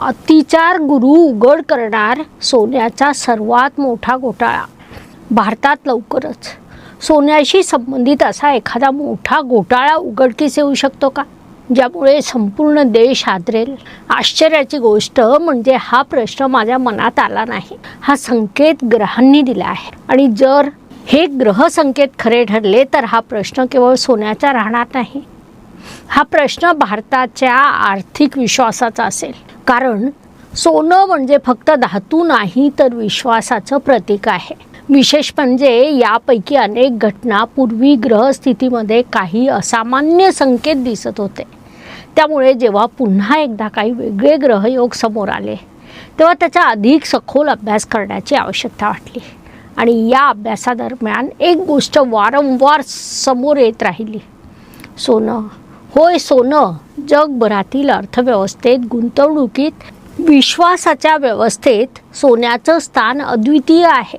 अतिचार गुरु उघड करणार सोन्याचा सर्वात मोठा घोटाळा. भारतात लवकरच सोन्याशी संबंधित असा एखादा मोठा घोटाळा उघडकीस येऊ शकतो का, ज्यामुळे संपूर्ण देश हादरेल? आश्चर्याची गोष्ट म्हणजे हा प्रश्न माझ्या मनात आला नाही. हा संकेत ग्रहांनी दिला आहे आणि जर हे ग्रह संकेत खरे ठरले तर हा प्रश्न केवळ सोन्याचा राहणार नाही. हा प्रश्न भारताच्या आर्थिक विश्वासाचा असेल. कारण सोनं म्हणजे फक्त धातू नाही तर विश्वासाचं प्रतीक आहे. विशेष म्हणजे यापैकी अनेक घटना पूर्वी ग्रहस्थितीमध्ये काही असामान्य संकेत दिसत होते. त्यामुळे जेव्हा पुन्हा एकदा काही वेगळे ग्रहयोग समोर आले तेव्हा त्याचा अधिक सखोल अभ्यास करण्याची आवश्यकता वाटली. आणि या अभ्यासादरम्यान एक गोष्ट वारंवार समोर येत राहिली. सोनं, होय सोनं जगभरातील अर्थव्यवस्थेत, गुंतवणुकीत, विश्वासाच्या व्यवस्थेत सोन्याचं स्थान अद्वितीय आहे.